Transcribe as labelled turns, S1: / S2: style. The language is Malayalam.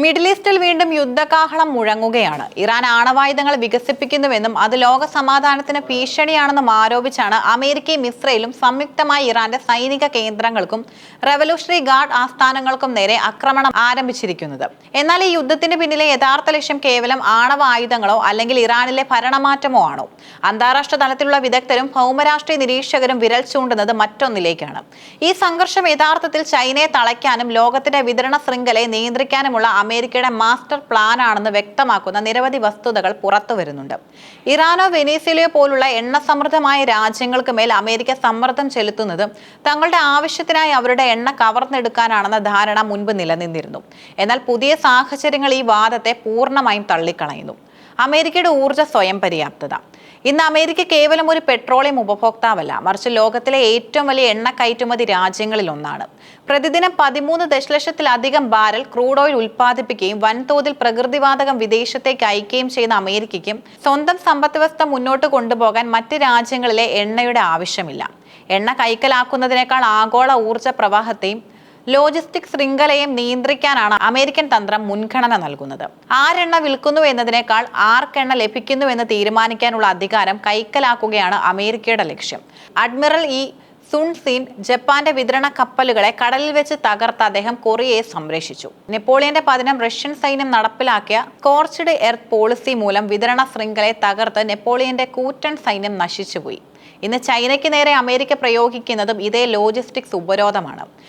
S1: മിഡിൽ ഈസ്റ്റിൽ വീണ്ടും യുദ്ധകാഹളം മുഴങ്ങുകയാണ്. ഇറാൻ ആണവായുധങ്ങൾ വികസിപ്പിക്കുന്നുവെന്നും അത് ലോക സമാധാനത്തിന് ഭീഷണിയാണെന്നും ആരോപിച്ചാണ് അമേരിക്കയും ഇസ്രയേലും സംയുക്തമായി ഇറാന്റെ സൈനിക കേന്ദ്രങ്ങൾക്കും റവല്യൂഷണറി ഗാർഡ് ആസ്ഥാനങ്ങൾക്കും നേരെ ആക്രമണം ആരംഭിച്ചിരിക്കുന്നത്. എന്നാൽ ഈ യുദ്ധത്തിന് പിന്നിലെ യഥാർത്ഥ ലക്ഷ്യം കേവലം ആണവ ആയുധങ്ങളോ അല്ലെങ്കിൽ ഇറാനിലെ ഭരണമാറ്റമോ ആണോ? അന്താരാഷ്ട്ര തലത്തിലുള്ള വിദഗ്ധരും ഭൗമരാഷ്ട്രീയ നിരീക്ഷകരും വിരൽ ചൂണ്ടുന്നത് മറ്റൊന്നിലേക്കാണ്. ഈ സംഘർഷം യഥാർത്ഥത്തിൽ ചൈനയെ തളയ്ക്കാനും ലോകത്തിന്റെ വിതരണ ശൃംഖലയെ നിയന്ത്രിക്കാനുമുള്ള അമേരിക്കയുടെ മാസ്റ്റർ പ്ലാൻ ആണെന്ന് വ്യക്തമാക്കുന്ന നിരവധി വസ്തുതകൾ പുറത്തു വരുന്നുണ്ട്. ഇറാനോ വെനീസ്വേലയോ പോലുള്ള എണ്ണ സമൃദ്ധമായ രാജ്യങ്ങൾക്ക് മേൽ അമേരിക്ക സമ്മർദ്ദം ചെലുത്തുന്നത് തങ്ങളുടെ ആവശ്യത്തിനായി അവരുടെ എണ്ണ കവർന്നെടുക്കാനാണെന്ന ധാരണ മുൻപ് നിലനിന്നിരുന്നു. എന്നാൽ പുതിയ സാഹചര്യങ്ങൾ ഈ വാദത്തെ പൂർണ്ണമായും തള്ളിക്കളയുന്നു. അമേരിക്കയുടെ ഊർജ്ജ സ്വയം പര്യാപ്തത. ഇന്ന് അമേരിക്ക കേവലം ഒരു പെട്രോളിയം ഉപഭോക്താവല്ല, മറിച്ച് ലോകത്തിലെ ഏറ്റവും വലിയ എണ്ണ കയറ്റുമതി രാജ്യങ്ങളിൽ ഒന്നാണ്. പ്രതിദിനം 13 ദശലക്ഷത്തിലധികം ബാരൽ ക്രൂഡ് ഓയിൽ ഉൽപ്പാദിപ്പിക്കുകയും വൻതോതിൽ പ്രകൃതിവാതകം വിദേശത്തേക്ക് അയക്കുകയും ചെയ്യുന്ന അമേരിക്കയ്ക്കും സ്വന്തം സമ്പദ് വ്യവസ്ഥ മുന്നോട്ട് കൊണ്ടുപോകാൻ മറ്റ് രാജ്യങ്ങളിലെ എണ്ണയുടെ ആവശ്യമില്ല. എണ്ണ കൈക്കലാക്കുന്നതിനേക്കാൾ ആഗോള ഊർജ്ജ പ്രവാഹത്തെയും ലോജിസ്റ്റിക് ശൃംഖലയും നിയന്ത്രിക്കാനാണ് അമേരിക്കൻ തന്ത്രം മുൻഗണന നൽകുന്നത്. ആരെണ്ണ വിൽക്കുന്നു എന്നതിനേക്കാൾ ആർക്കെണ്ണ ലഭിക്കുന്നു എന്ന് തീരുമാനിക്കാനുള്ള അധികാരം കൈക്കലാക്കുകയാണ് അമേരിക്കയുടെ ലക്ഷ്യം. അഡ്മിറൽ സുൻ സീൻ ജപ്പാന്റെ വിതരണ കപ്പലുകളെ കടലിൽ വെച്ച് തകർത്ത് അദ്ദേഹം കൊറിയയെ സംരക്ഷിച്ചു. നെപ്പോളിയന്റെ പതനം റഷ്യൻ സൈന്യം നടപ്പിലാക്കിയ സ്കോർച്ച്ഡ് എർത്ത് പോളിസി മൂലം വിതരണ ശൃംഖലയെ തകർത്ത് നെപ്പോളിയന്റെ കൂറ്റൻ സൈന്യം നശിച്ചുപോയി. ഇന്ന് ചൈനയ്ക്ക് നേരെ അമേരിക്ക പ്രയോഗിക്കുന്നതും ഇതേ ലോജിസ്റ്റിക്സ് ഉപരോധമാണ്.